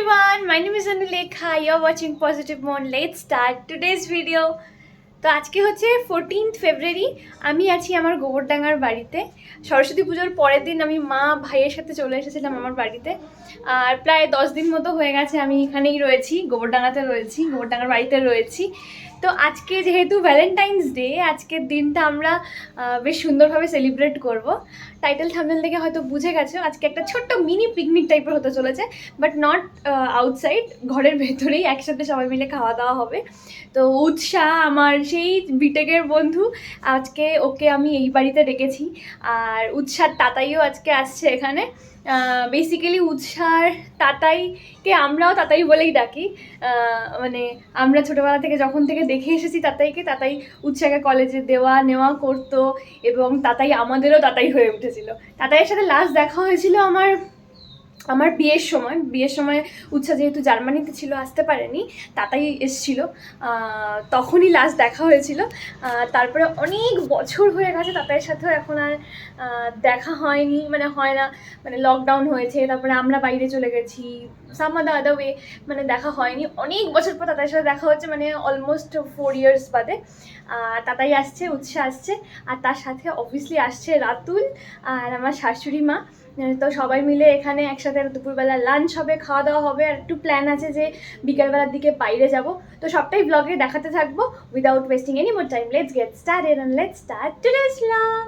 everyone, my name is Anulekha. You're watching Positive Moon. Let's start today's video. তো আজকে হচ্ছে 14th ফেব্রুয়ারি। আমি আছি আমার গোবরডাঙ্গার বাড়িতে। সরস্বতী পুজোর পরের দিন আমি মা ভাইয়ের সাথে চলে এসেছিলাম আমার বাড়িতে। আর প্রায় 10 দিন মতো হয়ে গেছে আমি এখানেই রয়েছি, গোবরডাঙ্গাতে রয়েছি, গোবরডাঙ্গার বাড়িতে রয়েছি। তো আজকে যেহেতু ভ্যালেন্টাইন্স ডে, আজকের দিনটা আমরা বেশ সুন্দরভাবে সেলিব্রেট করব। টাইটেল থাম্বনেল থেকে হয়তো বুঝে গেছো, আজকে একটা ছোট্ট মিনি পিকনিক টাইপের হতে চলেছে, বাট নট আউটসাইড, ঘরের ভেতরেই একসাথে সবাই মিলে খাওয়া দাওয়া হবে। তো উৎসাহ আমার সেই বিটেকের বন্ধু, আজকে ওকে আমি এই বাড়িতে ডেকেছি। আর উৎসার তাতাইও আজকে আসছে এখানে। বেসিক্যালি উৎসার তাতাইকে আমরাও তাতাই বলেই ডাকি। মানে আমরা ছোটোবেলা থেকে যখন থেকে দেখে এসেছি তাতাইকে, তাতাই উৎসাকে কলেজে দেওয়া নেওয়া করতো এবং তাতাই আমাদেরও তাতাই হয়ে উঠেছিল। তাতাইয়ের সাথে লাস্ট দেখা হয়েছিল আমার বিয়ের সময় উৎসাহ যেহেতু জার্মানিতে ছিল, আসতে পারেনি, তাতাই এসেছিল, তখনই লাস্ট দেখা হয়েছিল। তারপরে অনেক বছর হয়ে গেছে তাতাইয়ের সাথেও এখন আর দেখা হয়নি, মানে হয় না, মানে লকডাউন হয়েছে, তারপরে আমরা বাইরে চলে গেছি, সাম আদার ওয়ে, মানে দেখা হয়নি। অনেক বছর পর তাতাইয়ের সাথে দেখা হচ্ছে, মানে অলমোস্ট 4 years বাদে। তাতাই আসছে, উৎসাহ আসছে, আর তার সাথে অবভিয়াসলি আসছে রাতুল আর আমার শাশুড়ি মা। তো সবাই মিলে এখানে একসাথে দুপুরবেলা লাঞ্চ হবে, খাওয়া দাওয়া হবে, আর একটু প্ল্যান আছে যে বিকালবেলার দিকে বাইরে যাব। তো সবটাই ব্লগে দেখাতে থাকবো। Without wasting any more time, let's get started and let's start today's blog.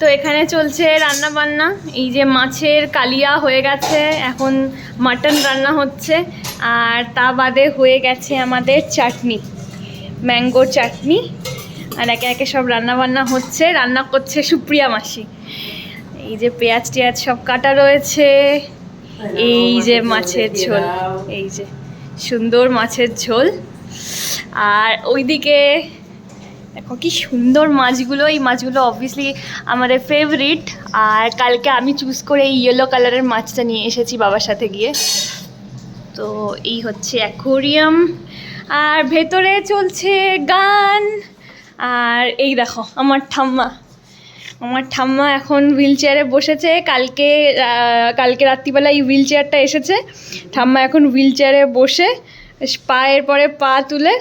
তো এখানে চলছে রান্না বান্না। এই যে মাছের কালিয়া হয়ে গেছে, এখন মাটন রান্না হচ্ছে, আর তা বাদে হয়ে গেছে আমাদের চাটনি, ম্যাঙ্গো চাটনি। আর একে একে সব রান্না বান্না হচ্ছে, রান্না করছে সুপ্রিয়া মাসি। এই যে পেঁয়াজ টেয়াজ সব কাটা রয়েছে, এই যে মাছের ঝোল, এই যে সুন্দর মাছের ঝোল। আর ওইদিকে দেখো কি সুন্দর মাছগুলো, এই মাছগুলো অবভিয়াসলি আমাদের ফেভারিট। আর কালকে আমি চুজ করে এই ইয়েলো কালারের মাছটা নিয়ে এসেছি বাবার সাথে গিয়ে। তো এই হচ্ছে অ্যাকোরিয়াম, আর ভেতরে চলছে গান। আর এই দেখো আমার ঠাম্মা এখন হুইল চেয়ারে বসেছে। কালকে রাত্রিবেলা এই হুইল চেয়ারটা এসেছে, ঠাম্মা এখন হুইল চেয়ারে বসে পায়ের পরে পা তুলে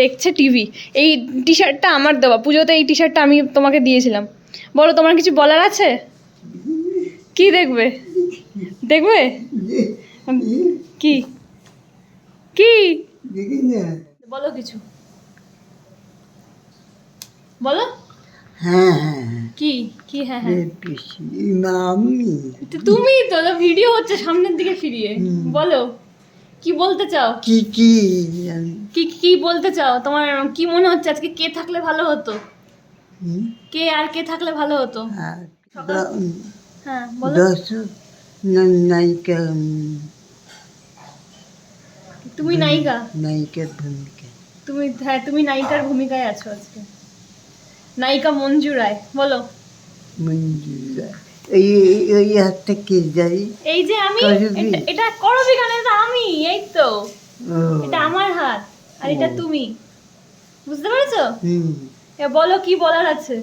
দেখছে টিভি। এই টি শার্টটা আমার দেওয়া, পুজোতে এই টি শার্টটা আমি তোমাকে দিয়েছিলাম। বলো, তোমার কিছু বলার আছে? কি দেখবে কি কি বলো, কিছু বলো। হ্যাঁ, কি কি? হ্যাঁ হ্যাঁ, তুমি তো, ভিডিও হচ্ছে সামনের দিকে ফিরিয়ে বলো, কি বলতে চাও? কি কি কি কি বলতে চাও? তোমার কি মনে হচ্ছে আজকে কে থাকলে ভালো হতো? কে থাকলে ভালো হতো? হ্যাঁ বলো। দর্শক নায়িকা, তুমি নায়িকার ভূমিকা, তুমি নায়িকার ভূমিকায় আছো আজকে। নায়িকা মঞ্জু রায়, বলো। মঞ্জুরা, এই হাতটা কে যাই? এই যে আমি, এটা করবি গানে, এটা আমি, এই তো, এটা আমার হাত, আর এটা তুমি, বুঝতে পেরেছো? বলো, কি বলার আছে?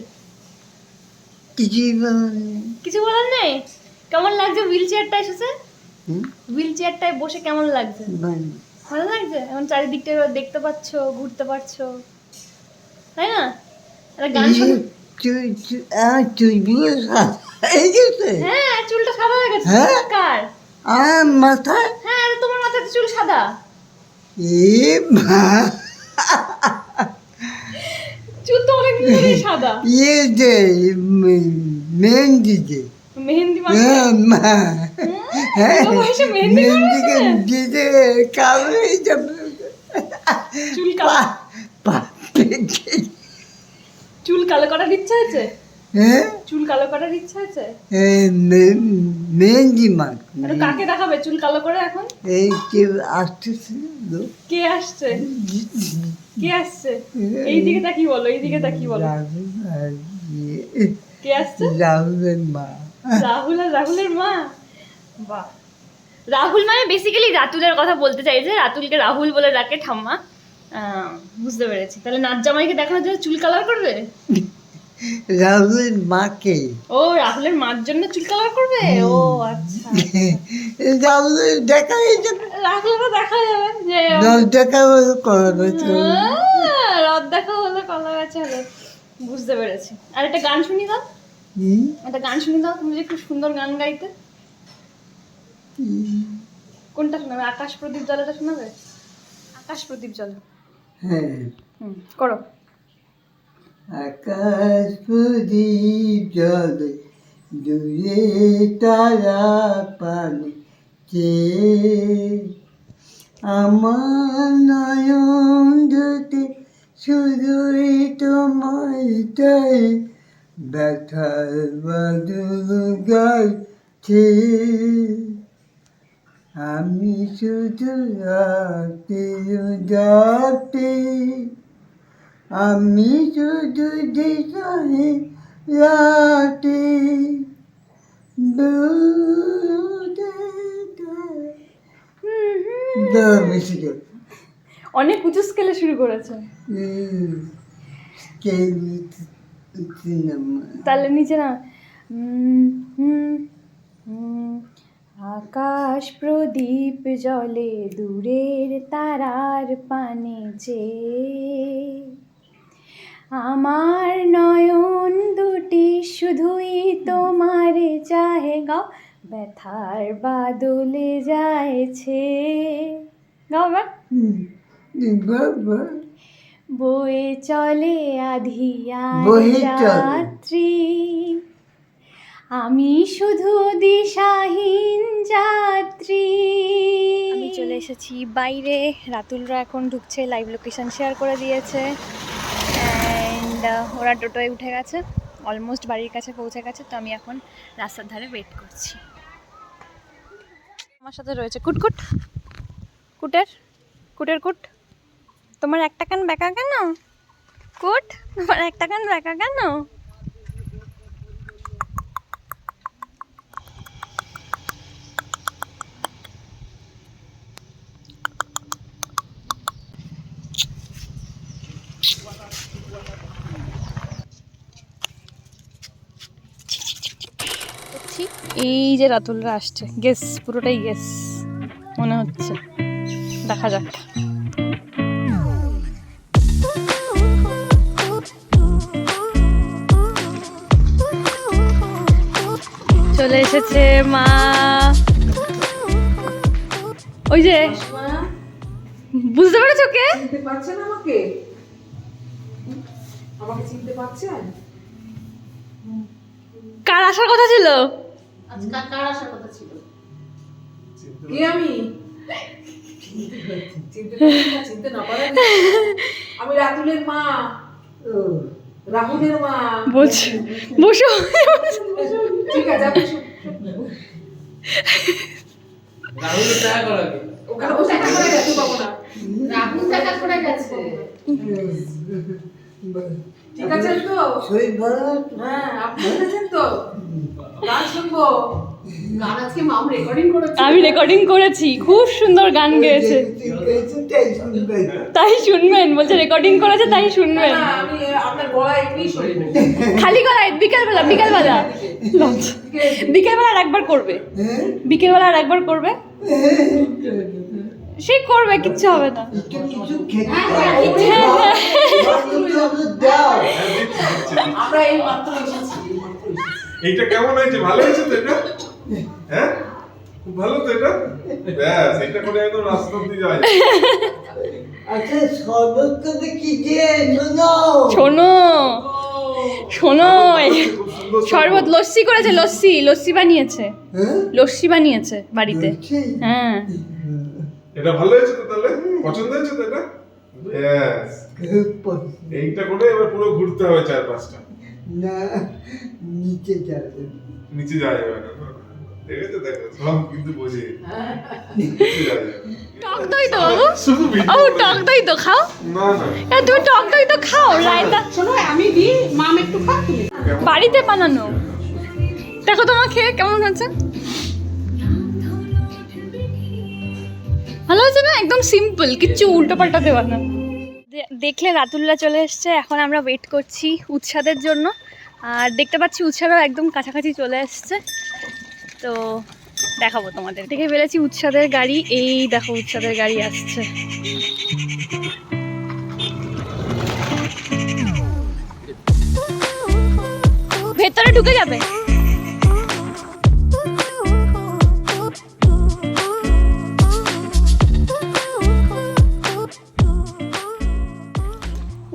কিছু বলার নেই? কেমন লাগছে হুইল চেয়ারটা এসেছে? হুইল চেয়ারটায় বসে কেমন লাগছে? ভালো লাগছে। এখন চারিদিকটা দেখতে পাচ্ছ, ঘুরতে পারছো, তাই না? একটা গান শোনো। হ্যাঁ, চুলটা সাদা হয়ে গেছে। কার? মাথায়? হ্যাঁ, তোমার মাথায় চুল সাদা। চুল তো অনেক সাদা। মেহেন্দি দে, মেহেন্দি চুল কালো করার ইচ্ছা আছে? চুল কালো করার ইচ্ছা আছে? মেহেন্দি মাখ। কাকে দেখাবে চুল কালো করে এখন? এই কে আসতেছে? কে আসছে? এইদিকে তাকি বলো, এইদিকে তাকি বলো। কে আসছে? রাহুলের মা। রাহুলের মা? বাহ। রাহুল মানে বেসিক্যালি রাতুলের কথা বলতে চাইছে, রাতুলকে রাহুল বলে ডাকে ঠাম্মা। বুঝতে পেরেছি। তাহলে নাচ জামাইকে দেখানোর জন্য চুল কালার করবে? রাহুলের মাকে। ও, রাহুলের মার জন্য চুল কালার করবে? ও আচ্ছা। দেখা যাবে রাখলে তো দেখা যাবে যে দেখা করা গেছে রথ দেখা হলো কলা গাছে হলো। বুঝতে পেরেছি। আর একটা গান শুনি দাও, একটা গান শুনি দাও, তুমি যে খুব সুন্দর গান গাইতে। কোনটা শোনাবে? আকাশ প্রদীপ জলেটা শোনাবে? আকাশ প্রদীপ জল। হ্যাঁ করো। আকাশ প্রদীপ জলে দূরে তারা পানে চেয়ে আমার নয়ন দুটি শুধুই তোমায় চাই ব্যথার বাদল গাইছে আমি শুধু রাতে যাতে আমি শুধু দিশায় রাতে অনেক উঁচু স্কেলে শুরু করেছে। তাহলে নিচে না। আকাশ প্রদীপ জলে দূরের তারার পানে চেয়ে আমার নয়ন দুটি শুধুই তোমার চাহে। গাও। ব্যথার বাদলে যাইছে। গাও এবার। বয়ে চলে আধিয়ার রাত্রি আমি শুধু দিশাহীন যাত্রী। আমি চলে এসেছি বাইরে। রাতুলরা এখন ঢুকছে, লাইভ লোকেশন শেয়ার করে দিয়েছে। অ্যান্ড ওরা টোটোয় উঠে গেছে, অলমোস্ট বাড়ির কাছে পৌঁছে গেছে। তো আমি এখন রাস্তার ধারে ওয়েট করছি। আমার সাথে রয়েছে কুটকুট। কুটের কুটের কুট, তোমার একটা কান বেঁকা কেন? কুট, তোমার একটা কান বেঁকা কেন? এই যে রাতুলরা আসছে, গেস, পুরোটাই গেস মনে হচ্ছে। দেখা যাক। চলে এসেছে মা। ওই যে বুঝতে পেরেছো কে? চিনতে পারছেন আমাকে? আমাকে চিনতে পারছেন? কার আসার কথা ছিল? আজকে কার আসার কথা ছিল? কে আমি? চিনতে না পারেন? আমি রাতুলের মা, রাহুলের মা। বলছি বসো। ঠিক আছে, আপনি রাহুলের দেখা করাবে। ওখানে বসে দেখা করে গেছে বাবু না। রাহুল দেখা করে গেছে। ঠিক আছে তো? হ্যাঁ, আপনি শুনেছেন তো? গান শুনবো। গান আজকে মাম রেকর্ডিং করেছে। আমি রেকর্ডিং করেছি, খুব সুন্দর গান গেয়েছে। তাই শুনবেন বলছে, রেকর্ডিং করেছে তাই শুনবেন। না, আমি আপনার গলা এমনি শুনবো। খালি গলায় বিকেলবেলা বিকেলবেলা বিকেলবেলা আর একবার করবে, বিকেলবেলা আর একবার করবে, সে করবে, কিচ্ছু হবে না। আমরা এই মাত্র এসেছি। এইটা কেমন হয়েছে? ভালো হয়েছে তো এটা? হ্যাঁ, খুব ভালো তো এটা। ব্যাস, এটা করে একদম রাস্তা দিয়ে যায়। আচ্ছা, শরবত করবে কি দিয়ে? শোনো শোনো, খুব সুন্দর শরবত, লস্যি করেছে, লস্যি লস্যি বানিয়েছে, হ্যাঁ? লস্যি বানিয়েছে বাড়িতে। হ্যাঁ, এটা ভালো হয়েছে তো তাহলে? পছন্দ হয়েছে তো এটা? ব্যাস, এইটা করে এবার পুরো ঘুরতে হবে 4-5টা। না, নিচে যাবে। নিচে যাওয়া যাবে না। দেখেছো, দেখো সব কিন্তু বোঝে। নিচে যাওয়া যাবে না। টক দই তো বাবু, শুধু ও টক দই তো খাও। না না, তুমি টক দই তো খাও, রায়তা শোনো, আমি দিই, মাম একটু খা তুমি। বাড়িতে বানানো। দেখো তোমার খেয়ে কেমন হয়েছে? ভালো হয়েছে না? একদম সিম্পল, কিচ্ছু উল্টো পাল্টা দেওয়া না। দেখলে রাতুল্লা চলে এসছে। এখন আমরা ওয়েট করছি উৎসাদের জন্য। আর দেখতে পাচ্ছি উৎসাদও একদম কাছাকাছি চলে এসছে। তো দেখাবো তোমাদের। দেখে ফেলেছি উৎসাদের গাড়ি, এই দেখো উৎসাদের গাড়ি আসছে। ভেতরে ঢুকে যাবে।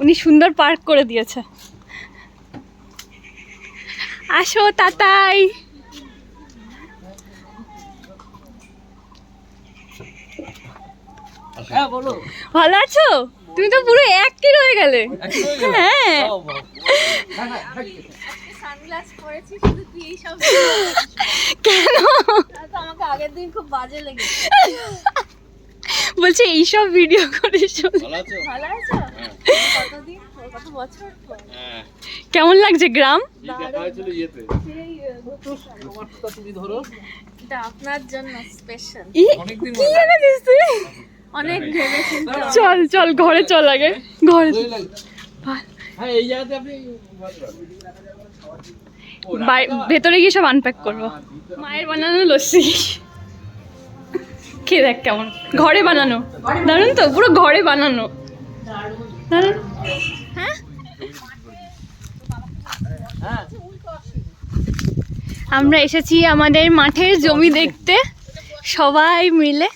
উনি সুন্দর পার্ক করে দিয়েছে। আসো তাতাই। হ্যাঁ বলো। ভালো আছো? তুমি তো পুরো একই রয়ে গেলে। হ্যাঁ সানগ্লাস পরেছি শুধু তুই এই সব কেন? তো আমাকে আগের দিন খুব বাজে লেগেছে। বলছে এইসব ভিডিও করিস। ভালো আছো? কতদিন কত বছর পর কেমন লাগছে গ্রাম? তুমি ধরো এটা আপনার জন্য স্পেশাল। অনেকদিন কি এনেছিস তুই? অনেক ভেবেচিন্তে চল চল ঘরে চল, আগে ঘরে চল। হ্যাঁ এই জায়গাতে আপনি ভেতরে গিয়ে সব আনপ্যাক করবো। মায়ের বানানো লস্যি খেয়ে দেখ কেমন, ঘরে বানানো। দারুন তো, পুরো ঘরে বানানো। দারুন। হ্যাঁ আমরা এসেছি আমাদের মাঠের জমি দেখতে সবাই মিলে।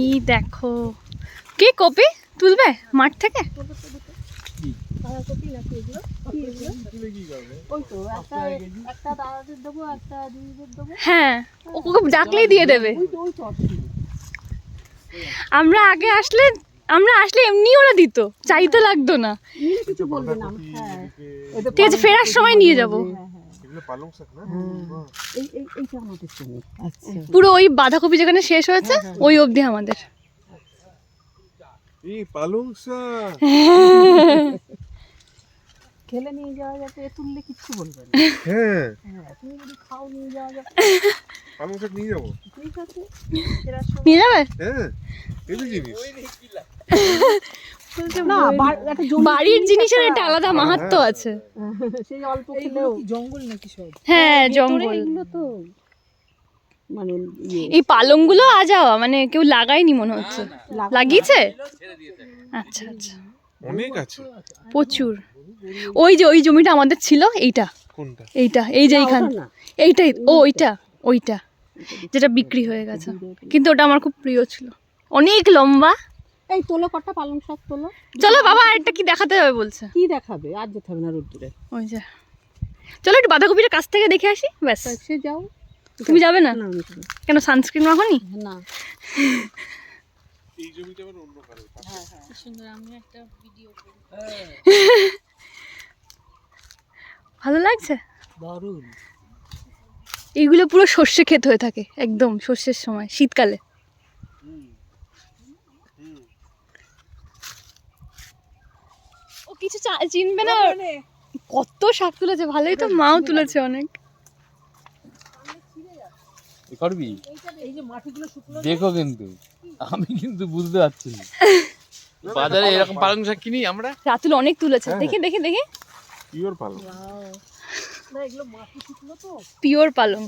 ই দেখো, কে কপি তুলবে মাঠ থেকে? হ্যাঁ, ওকে ডাকলেই দিয়ে দেবে। আমরা আসলে এমনি ওরা দিত, চাইতে লাগতো না। ঠিক আছে, ফেরার সময় নিয়ে যাবো। পুরো ওই বাঁধাকপি যেখানে শেষ হয়েছে ওই অবধি আমাদের। এই পালং শাক খেলে নিয়ে যাওয়া যাবে, তুললে কিচ্ছু বলবে না। হ্যাঁ তুমি যদি খাও নিয়ে যাওয়া যাবে। পালং শাক নিয়ে যাবো। ঠিক আছে, নিয়ে যাবে? হ্যাঁ এই তো জিনিস। না একটা জমি বাড়ির জিনিসের একটা আলাদা মাহাত্ম্য আছে। সেই অল্প খেলেও জঙ্গল নাকি সব? হ্যাঁ জঙ্গল। এগুলো তো মানে এই পালংগুলো আজাওয়া, মানে কেউ লাগায়নি মনে হচ্ছে। লাগিয়েছে? আচ্ছা আচ্ছা, অনেক আছে প্রচুর। ওই যে ওই জমিটা আমাদের ছিল, এইটা কোনটা? এইটা, এই যে এইখান, এইটাই। ও ওইটা, ওইটা যেটা বিক্রি হয়ে গেছে, কিন্তু ওটা আমার খুব প্রিয় ছিল, অনেক লম্বা। এই তোলো কটা পালং শাক তোলো। চলো বাবা, আরেকটা কি দেখাতে হবে বলছে। কি দেখাবে? আর যেতে হবে না রোদ্দুরে। ওই যে, চলো একটু বাঁধাকপিটা কাছ থেকে দেখে আসি, ব্যাস। সে যাও। তুমি যাবে না? না আমি যাবো কেন, সানস্ক্রিন মাখোনি? না। এই জমিটা আবার অন্য কারো। সুন্দর, আমি একটা ভিডিও করি। ভালো লাগছে। দারুণ। এইগুলো পুরো সর্ষে ক্ষেত হয়ে থাকে, একদম সর্ষের সময়, শীতকালে। ও কিছু চিনবে না। কত শাক তুলেছে, ভালোই তো, মাও তুলেছে অনেক। করবি দেখো, কিন্তু আমি কিন্তু বুঝতে পারছি না। বাজারে এরকম পালং শাক কিনি আমরা। রাতুল অনেক তুলেছে, দেখি দেখি দেখি। পিওর পালং। পিওর পালং।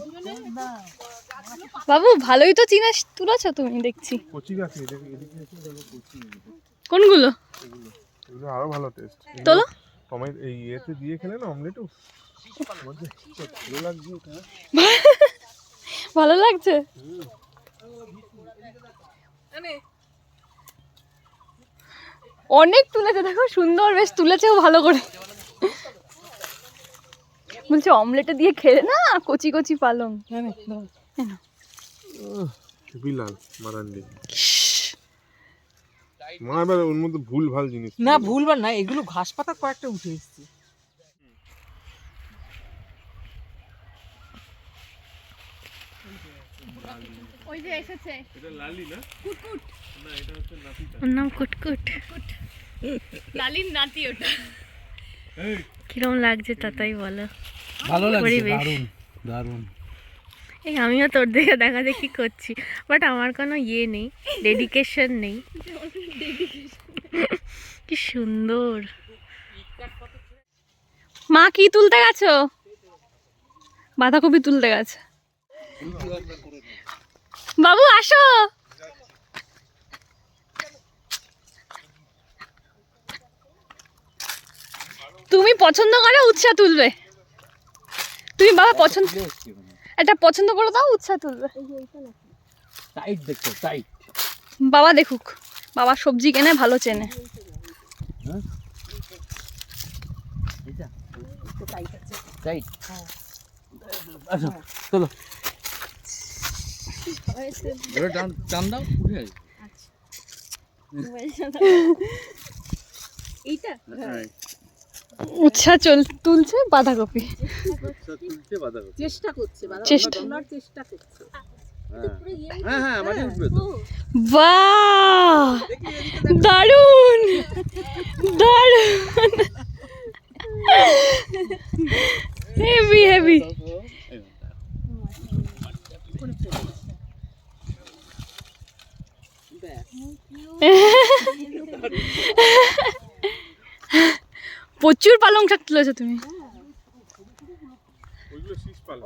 বাবু ভালোই তো চিনে তুলেছো তুমি, দেখছি। কচি গাছ এদিকে এসে দেখো কচি। কোনগুলো? এগুলো আরো ভালো টেস্ট। তোলো। টমেটো এই এতে দিয়ে খেলে না, অমলেটও ভালো লাগছে ওটা। ভালো লাগছে। অনেক তুলেছে, দেখো সুন্দর বেশ তুলেছেও ভালো করে। বলছে অমলেটে দিয়ে খেলে না, কচি কচি পালং। বিলাল মারান্ডি মা, এবার ওর মধ্যে ভুল ভাল জিনিস। না ভুলবার না, এগুলো ঘাস পাতা কয়েকটা উঠে এসেছে। ওই যে এসেছে, এটা লালি না? কুটকুট। না, এটা হচ্ছে নাতিটা। ওর নাম কুটকুট। লালির নাতি ওটা। এই কিরম লাগছে তাতাই বলো? ভালো লাগছে, পরিবেশ। দারুণ দারুণ। এই আমিও তোর দিকে দেখা দেখি করছি, বাট আমার কোনো ইয়ে নেই, ডেডিকেশন নেই। কি সুন্দর। মা কি তুলতে গেছো? বাঁধাকপি তুলতে গেছে। বাবু আসো। তুমি পছন্দ করো, উৎসাহ তুলবে। তুমি বাবা পছন্দ, এটা পছন্দ করে দাও, উৎসাহ তুলবে। টাইট দেখো, টাইট। বাবা দেখুক, বাবা সবজি কেনে ভালো চেনে। টাইট। আচ্ছা চলো, ধরে টান দাও, উঠে আসবে। এইটা উৎসাহ তুলছে বাঁধাকপি। তুলছে বাঁধাকপি। চেষ্টা করছে চেষ্টা। তোলার চেষ্টা করছে। হ্যাঁ হ্যাঁ, মাটি উঠবে তো। বাহ, দারুণ দারুণ, হেভি হেভি। প্রচুর পালং শাক তুলেছো তুমি। ওইগুলো শীষ পালং।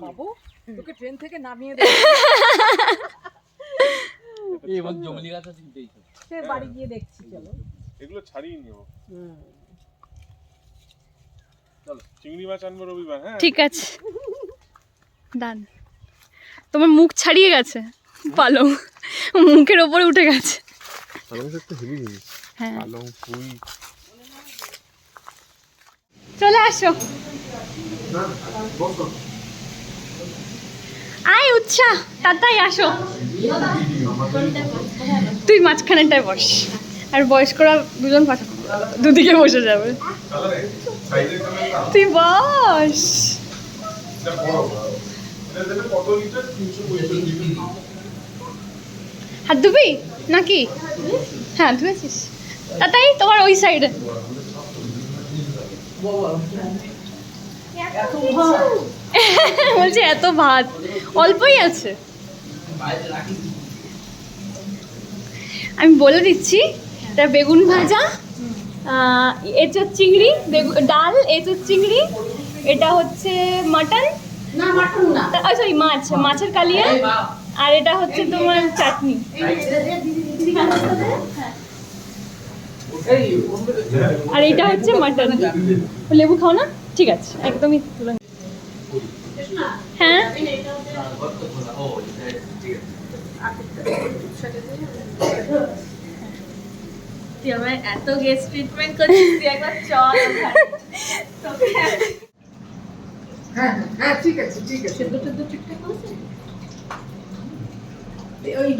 বাবু তোকে ট্রেন থেকে নামিয়ে দেবে, এই মত জঙ্গলি গাছ আছে কিন্তু। সে বাড়ি গিয়ে দেখছি। চলো এগুলো ছাড়িয়ে নিও। চলো চিংড়ি মাছ আনবো রবিবার। হ্যাঁ ঠিক আছে, ডান। তোমার মুখ ছাড়িয়ে গেছে, পালং মুখের ওপরে উঠে গেছে। পালং শাক তো হেভি জিনিস। হ্যাঁ, পালং পুঁই। চলে আসো। বসো। আয় উৎসাহ, তাড়াতাড়ি আসো। তুই মাঝখানেটায় বস, আর বয়স্করা দুজন পাশে, দুদিকে বসে যাবে। সাইজের কালার তুই বস। এটা বড়। এটা দেবে কত লিটার? 365 লিটার। হাত ধুবি নাকি? হ্যাঁ ধুয়েছিস। তাই তোমার ওই সাইডে। বলছি এত ভাত, অল্পই আছে। আমি বলে দিচ্ছি, এটা বেগুন ভাজা, এঁচোর চিংড়ি, ডাল, এঁচোর চিংড়ি, এটা হচ্ছে মাটন, না মাটন না, সরি মাছ, মাছের কালিয়া, আর এটা হচ্ছে তোমার চাটনি। আর এটা হচ্ছে মাটন। লেবু খাও না? ঠিক আছে, একদমই তুলে নিই। হ্যাঁ তুই আমার এত গেস্ট ট্রিটমেন্ট করছিস, তুই একবার চল। হ্যাঁ হ্যাঁ ঠিক আছে ঠিক আছে। সেদ্ধ টেদ্ধ ঠিকঠাক হয়েছে? ওই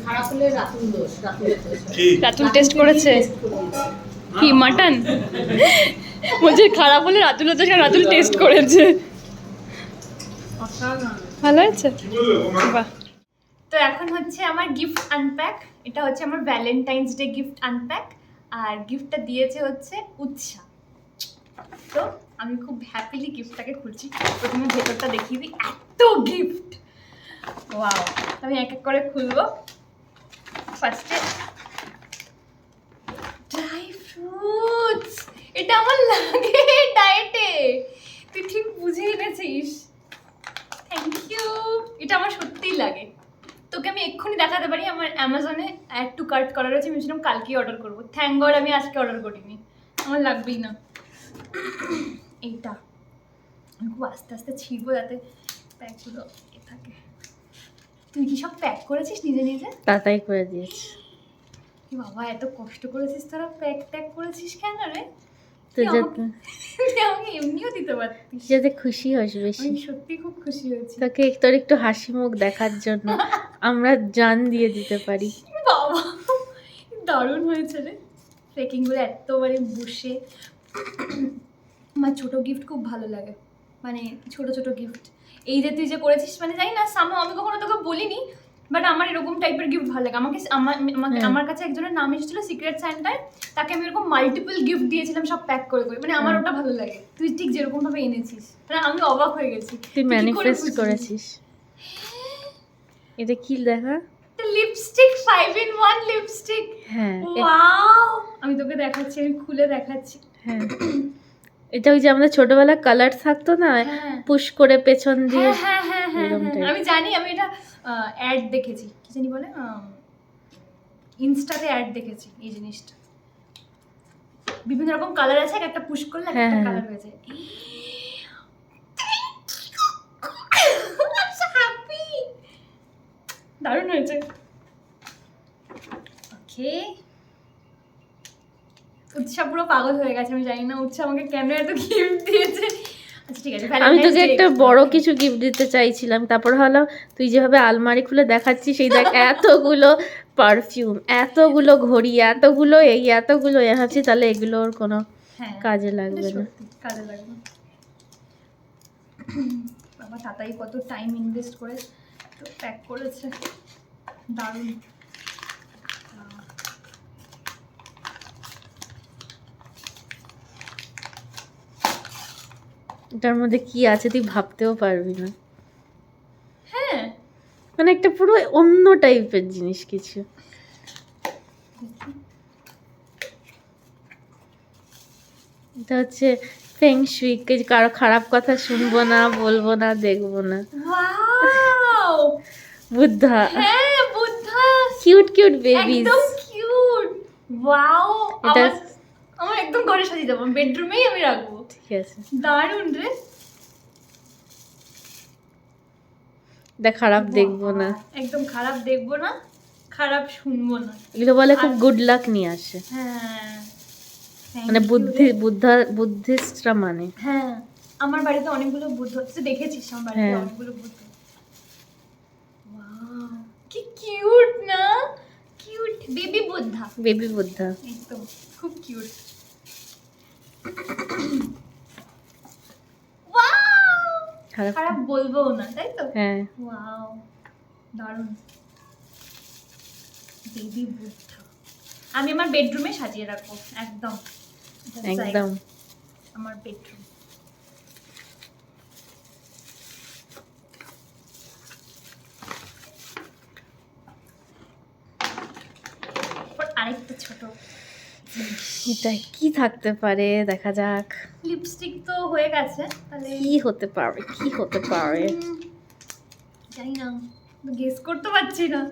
খারাপ হলে রাতুল দোষ, রাতুলের দোষ। রাতুল টেস্ট করেছে কি মাটন? বলছে খারাপ হলে রাতুল হচ্ছে, রাতুল টেস্ট করেছে। ভালো হয়েছে? বাহ। তো এখন হচ্ছে আমার গিফট আনপ্যাক। এটা হচ্ছে আমার ভ্যালেন্টাইন্স ডে গিফট আনপ্যাক, আর গিফটটা দিয়েছে হচ্ছে উৎসাহ। তো আমি খুব হ্যাপিলি গিফটটাকে খুলছি। প্রথমে ভেতরটা দেখিয়ে দিই, এত গিফট, ওয়াও। আমি এক এক করে খুলবো। ফার্স্টে ড্রাই ফ্রুটস, এটা আমার লাগে ডায়েটে, তুই ঠিক বুঝে এনেছিস, থ্যাংক ইউ। এটা আমার সত্যিই লাগে। তোকে আমি এক্ষুনি দেখাতে পারি, আমার অ্যামাজনে অ্যাড টু কার্ট করা রয়েছে। আমি ভেবেছিলাম কালকেই অর্ডার করবো, থ্যাংক গড আমি আজকে অর্ডার করিনি, আমার লাগবেই না। এইটা আমি খুব আস্তে আস্তে ছিঁড়বো যাতে প্যাকগুলো এ থাকে। তুই কি সব প্যাক করেছিস নিজে নিজে? তাতাই করে দিয়েছি। কি বাবা, এত কষ্ট করেছিস তোরা, প্যাক ট্যাক করেছিস কেন রে? তুই তুই আমাকে এমনিও দিতে পারতিস। যাতে খুশি হস বেশি, আমি সত্যি খুব খুশি হয়েছি। তোকে তোর একটু হাসি মুখ দেখার জন্য আমরা জান দিয়ে দিতে পারি। বাবা দারুণ হয়েছে রে, প্যাকিংগুলো এত মানে বসে। আমার ছোট গিফট খুব ভালো লাগে, মানে ছোট ছোট গিফট। এই যে তুই যে করেছিস, মানে জানি না সামনে আমি কখনো তোকে বলিনি, বাট আমার এরকম টাইপের গিফট ভালো লাগে। আমার কাছে একজনের নাম এসেছিল সিক্রেট স্যান্টায়, তাকে আমি এরকম মাল্টিপল গিফট দিয়েছিলাম সব প্যাক করে করে, মানে আমার ওটা ভালো লাগে। তুই ঠিক যেরকম ভাবে এনেছিস, মানে আমি অবাক হয়ে গেছি। তুই ম্যানিফেস্ট করেছিস। এটা কি দেখা? Lipstick, 5-in-1 lipstick. হ্যাঁ ওয়াও, আমি তোকে দেখাচ্ছি, আমি খুলে দেখাচ্ছি। হ্যাঁ এটা ওই যে আমাদের ছোটবেলায় কালার থাকতো না, হ্যাঁ পুশ করে পেছন দিয়ে। হ্যাঁ হ্যাঁ হ্যাঁ এরকম হ্যাঁ, type। আমি জানি, আমি এটা অ্যাড দেখেছি, কি জানি বলে ইনস্টাতে অ্যাড দেখেছি এই জিনিসটা। বিভিন্ন রকম কালার আছে, এক একটা পুশ করলে হ্যাঁ, একটা হ্যাঁ। কালার হয়ে যায়। হ্যাপি, দারুণ হয়েছে। ওকে, উৎসা পুরো পাগল হয়ে গেছে, আমি জানি না উৎসা আমাকে কেন এত গিফট দিয়েছে। আচ্ছা ঠিক আছে, আমি Valentine's তোকে Day একটা একটু বড় দেখি। কিছু গিফট দিতে চাইছিলাম, তারপর হলো তুই যেভাবে আলমারি খুলে দেখাচ্ছিস, সেই দেখ এতগুলো পারফিউম, এতগুলো ঘড়ি, এতগুলো এই, এতগুলো ভাবছি তাহলে এগুলোর কোনো হ্যাঁ, কাজে এটা লাগবে না। সত্যি কাজে লাগবে। বাবা তাতাই কত টাইম ইনভেস্ট করে তো প্যাক করেছে, দারুণ। এটার মধ্যে কি আছে তুই ভাবতেও পারবি না, হ্যাঁ মানে একটা পুরো অন্য টাইপের জিনিস কিছু। এটা হচ্ছে ফেং শুই, কারো খারাপ কথা শুনবো না, বলবো না, দেখবো না। ওয়াও, বুদ্ধা, হ্যাঁ বুদ্ধা, কিউট কিউট বেবিজ। একদম কিউট। ওয়াও, এটা আমার একদম ঘরে সাজিয়ে দেবো, বেডরুমেই আমি রাখবো। ঠিক আছে, দারুণ রে, এটা খারাপ দেখবো না। একদম খারাপ দেখবো না, খারাপ শুনবো না। এগুলো বলে খুব গুড লাক নিয়ে আসে, হ্যাঁ thank মানে you বুদ্ধিস্টরা মানে। হ্যাঁ, আমার বাড়িতে অনেকগুলো বুদ্ধ, তুই দেখেছিস আমার বাড়িতে হ্যাঁ। অনেকগুলো বুদ্ধ। ওয়াও, কি কিউট না, cute baby Buddha, baby Buddha. একদম খুব কিউট। ওয়াও, খারাপ, খারাপ বলবো না, তাই তো? হ্যাঁ। ওয়াও, দারুণ বেবি বুদ্ধা। আমি আমার বেডরুমে সাজিয়ে রাখবো, একদম এটার জায়গা, একদম আমার বেডরুম। আরেকটা ছোট এটা কি থাকতে পারে, দেখা যাক লিপস্টিক তো হয়ে গেছে, তাহলে কি হতে পারে, কি হতে পারে। জানি না, গেস করতে পারছি না।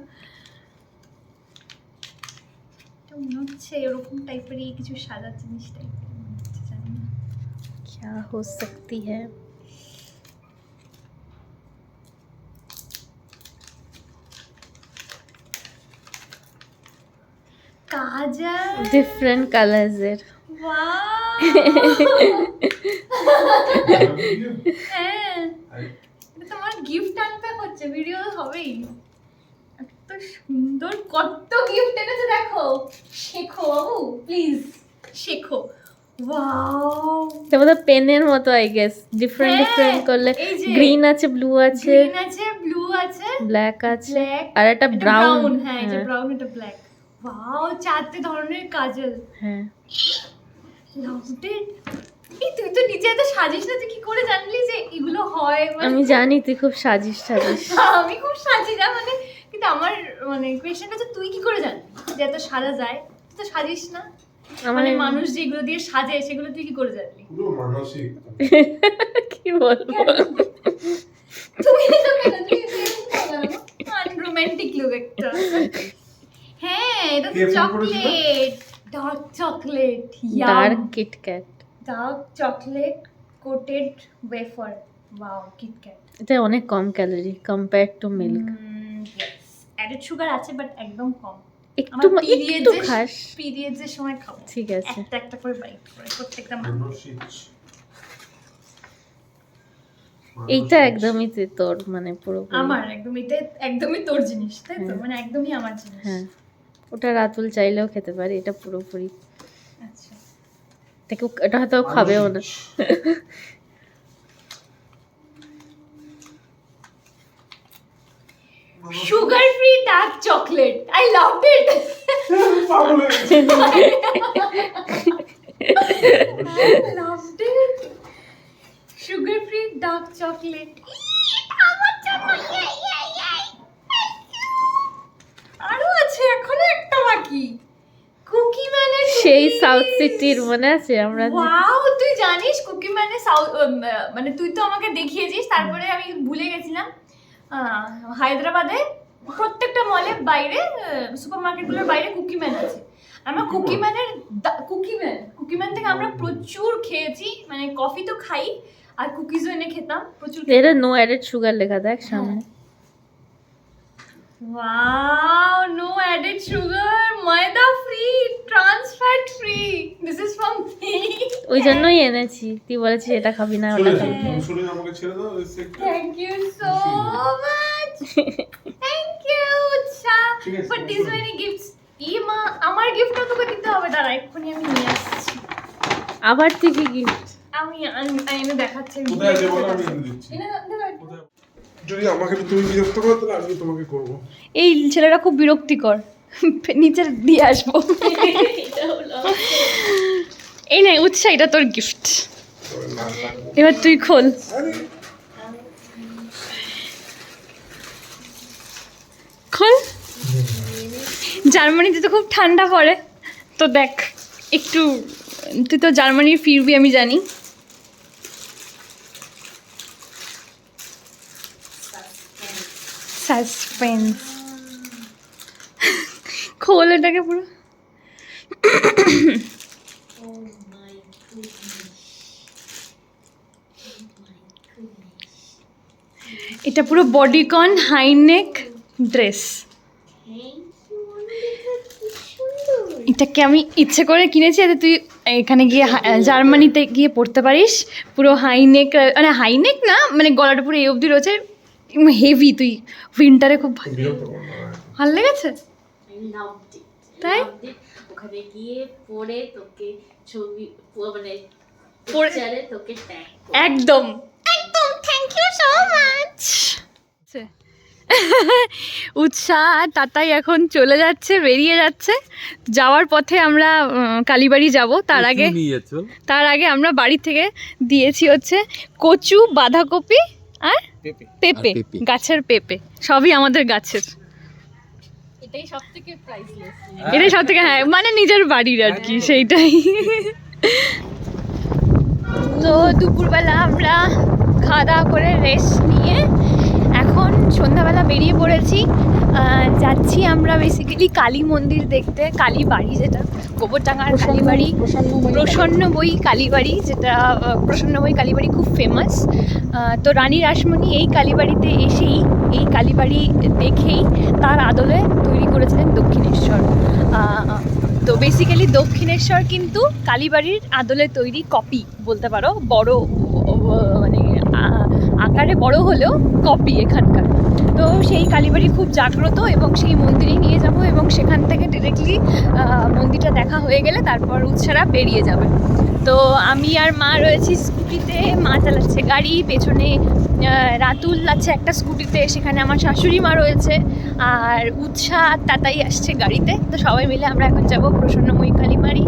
এটা মনে হচ্ছে এরকম টাইপেরই কিছু সাদা জিনিস টাইপের মনে হচ্ছে, জানি না। क्या हो सकती है? কাজল, ডিফারেন্ট কালার্সের। ওয়াও, হ্যাঁ এটা তোমার গিফট আনপ্যাক হচ্ছে, ভিডিও হবেই। এত সুন্দর কত গিফট এনেছে দেখো, শেখো বাবু প্লিজ শেখো। ওয়াও, এটা বোধহয় পেনের মতো, আই গেস ডিফারেন্ট হ্যাঁ, ডিফারেন্ট করলে। এই যে গ্রিন আছে, ব্লু আছে, গ্রিন আছে, ব্লু আছে, ব্ল্যাক আছে, ব্ল্যাক, আর একটা ব্রাউন। হ্যাঁ এটা ব্রাউন, এটা ব্ল্যাক। ওয়াও, চারটে ধরনের কাজল, হ্যাঁ, লাভড ইট। এই তুই তো নিজে এত সাজিস না, তুই কি করে জানলি যে এগুলো হয়? আমি জানি তুই খুব সাজিস সাজিস। আমি খুব সাজি না, মানে কিন্তু আমার মানে কোয়েশ্চেনটা হচ্ছে তুই কি করে জানলি যে এত সাজা যায়? তুই তো সাজিস না, আমার মানে মানুষ যেগুলো দিয়ে সাজে সেগুলো তুই কি করে জানলি? পুরো মানসিক। কি বলবো, তুমি তো কেন, তুই আনরোম্যান্টিক লুক একটা। হ্যাঁ এটা কে ফোন করেছিল? Chocolate, dark chocolate, dark KitKat. Dark chocolate coated wafer. Wow, KitKat. এটা অনেক কম calorie compare to milk. Yes, added sugar আছে বাট একদম কম। একটু একটু খাস, পিরিয়ডস এর সময় খাবো, ঠিক আছে। একটা একটা করে বাইট করে প্রত্যেকটা মানসিক। এইটা একদমই তোর, মানে পুরো আমার একদম, এটা একদমই তোর জিনিস, তাই তো? হ্যাঁ। মানে একদমই আমার জিনিস। হ্যাঁ, ওটা রাতুল চাইলেও খেতে পারে, এটা পুরোপুরি। আচ্ছা, এটা হয়তো ও খাবেও না। Sugar free dark chocolate, I loved it. পাগল হয়ে গেছে। Loved it, sugar free dark chocolate আমার জন্য। আরো আছে, এখনো একটা বাকি। কুকি ম্যানের সেই সাউথ সিটির মনে আছে আমরা ওয়াও, তুই জানিস মানে মানে তুই তো আমাকে দেখিয়েছিস, তারপরে আমি ভুলে গেছিলাম। হায়দ্রাবাদে প্রত্যেকটা মলের বাইরে, সুপার মার্কেটগুলোর বাইরে কুকিম্যান আছে। আমরা কুকিম্যান থেকে আমরা প্রচুর খেয়েছি, মানে কফি তো খাই আর কুকিজও এনে খেতাম প্রচুর। এটা নো অ্যাডেড সুগার লেখা দেখ সামনে। Wow, no added sugar, maida free, trans fat free. This is from me. ওই জন্যই এনেছি, তুই বলেছিস এটা খাবি না ওটা খাবি। শুনে আমাকে ছেড়ে দাও এই সেটটা। Thank you so much. Thank you, Utsha, for these many gifts. মা, আমার গিফটটা তোকে দিতে হবে, দাঁড়া এক্ষুনি আমি নিয়ে আসছি। আবার তুই কি গিফট? আমি এনে দেখাচ্ছি। কোথায় আছে বলো, আমি এনে দিচ্ছি। যদি আমাকে তুমি বিরক্ত করো তাহলে আমি তোমাকে করবো। এই ছেলেটা খুব বিরক্তিকর, নিচে দিয়ে আসবো। এই নে উৎসাহ, এটা তোর গিফট, এবার তুই খোল। খোল। জার্মানিতে তো খুব ঠান্ডা পড়ে, তো দেখ একটু, তুই তো জার্মানি ফিরবি আমি জানি। সাসপেন্স। খোল এটাকে পুরো। এটা পুরো বডিকন হাইনেক ড্রেস। এটাকে আমি ইচ্ছে করে কিনেছি যাতে তুই এখানে গিয়ে জার্মানিতে গিয়ে পড়তে পারিস। পুরো হাইনেক, মানে হাইনেক না, মানে গলাটা পুরো এই অবধি রয়েছে, হেভি। তুই উইন্টারে খুব ভালো লেগেছে তাই? ওখানে গিয়ে পরে তোকে ছবি মানে তোকে একদম একদম, থ্যাংক ইউ সো মাচ। উৎসাহ আর তাতাই এখন চলে যাচ্ছে, বেরিয়ে যাচ্ছে। যাওয়ার পথে আমরা কালীবাড়ি যাব। তার আগে আমরা বাড়ি থেকে দিয়েছি হচ্ছে কচু, বাঁধাকপি আর পেঁপে, গাছের পেঁপে, সবই আমাদের গাছের। এটাই সব থেকে প্রাইসলেস, এটাই সব থেকে, হ্যাঁ মানে নিজের বাড়ির আর কি, সেইটাই। তো দুপুরবেলা আমরা খাওয়া দাওয়া করে রেস্ট নিয়ে এখন সন্ধ্যাবেলা বেরিয়ে পড়েছি। যাচ্ছি আমরা বেসিক্যালি কালী মন্দির দেখতে, কালী বাড়ি, যেটা গোবরডাঙ্গার কালীবাড়ি, প্রসন্নবই কালীবাড়ি, যেটা প্রসন্নবই কালীবাড়ি খুব ফেমাস। তো রানী রাসমণি এই কালীবাড়িতে এসেই, এই কালীবাড়ি দেখেই তার আদলে তৈরি করেছিলেন দক্ষিণেশ্বর। তো বেসিক্যালি দক্ষিণেশ্বর কিন্তু কালীবাড়ির আদলে তৈরি কপি বলতে পারো, বড় মানে আকারে বড় হলেও কপি এখানকার। তো সেই কালীবাড়ি খুব জাগ্রত এবং সেই মন্দিরেই নিয়ে যাব, এবং সেখান থেকে ডিরেক্টলি মন্দিরটা দেখা হয়ে গেলে তারপর উৎসারা বেরিয়ে যাবে। তো আমি আর মা রয়েছি স্কুটিতে, মা চালাচ্ছে গাড়ি, পেছনে রাতুল আছে একটা স্কুটিতে, সেখানে আমার শাশুড়ি মা রয়েছে, আর উৎসাহ আর তাতাই আসছে গাড়িতে। তো সবাই মিলে আমরা এখন যাব প্রসন্নময়ী কালীবাড়ি,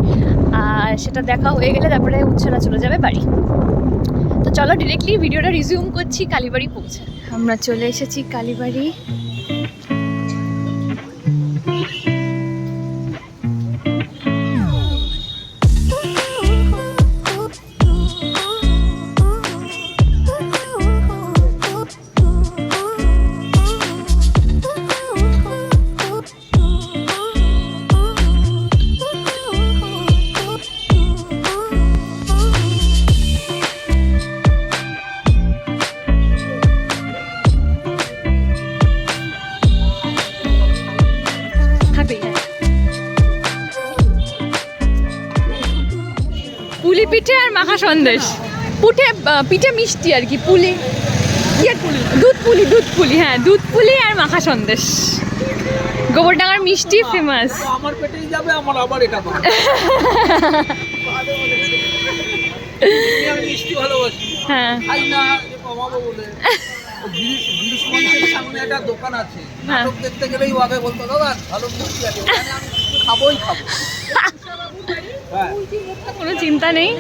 আর সেটা দেখা হয়ে গেলে তারপরে উৎসারা চলে যাবে বাড়ি। তো চলো ডিরেক্টলি ভিডিওটা রিজিউম করছি কালীবাড়ি পৌঁছে। আমরা চলে এসেছি কালীবাড়ি। পুলি পিঠে আর মাখা সন্দেশ, পিঠে মিষ্টি আর কি, পুলি দুধ পুলি, হ্যাঁ দুধ পুলি আর মাখা সন্দেশ। গোবরডাঙ্গার মিষ্টি ফেমাস। আমার পেটেই যাবে, আমার আবার এটা পাবে। আমি মিষ্টি ভালোবাসি, হ্যাঁ খাই না যে কমাবো বলে। গিরিশ মঞ্চের সামনে একটা দোকান আছে, নাটক দেখতে গেলেই আগে বলতো দাদা ভালো মিষ্টি আছে, ওখানে আমি খাবোই খাবো। হ্যাঁ, কোনো চিন্তা নেই।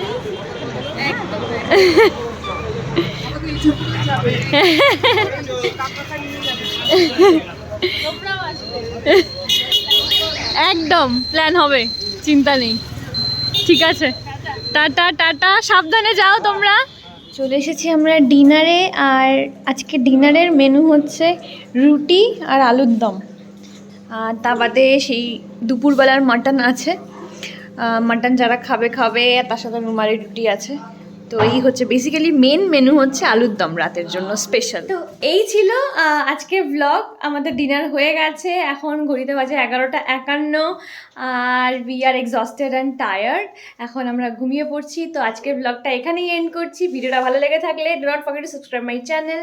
একদম প্ল্যান হবে, চিন্তা নেই। ঠিক আছে, টাটা টাটা, সাবধানে যাও তোমরা। চলে এসেছি আমরা ডিনারে, আর আজকে ডিনারের মেনু হচ্ছে রুটি আর আলুর দম, আর তা বাদে সেই দুপুরবেলার মাটন আছে। মাটন যারা খাবে খাবে, আর তার সাথে রুমালি রুটি আছে। তো এই হচ্ছে বেসিক্যালি মেন মেনু হচ্ছে আলুর দম রাতের জন্য স্পেশাল। তো এই ছিল আজকের ব্লগ। আমাদের ডিনার হয়ে গেছে, এখন ঘড়িতে বাজে 11:51, আর we are exhausted and tired. এখন আমরা ঘুমিয়ে পড়ছি। তো আজকের ব্লগটা এখানেই এন্ড করছি। ভিডিওটা ভালো লেগে থাকলে do not forget to subscribe my channel,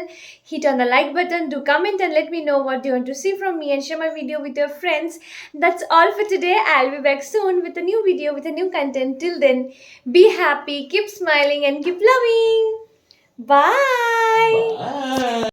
hit on the like button, do comment and let me know what you want to see from me, and share my video with your friends. That's all for today. I'll be back soon with a new video with a new content. Till then, be happy, keep smiling and keep loving. Bye.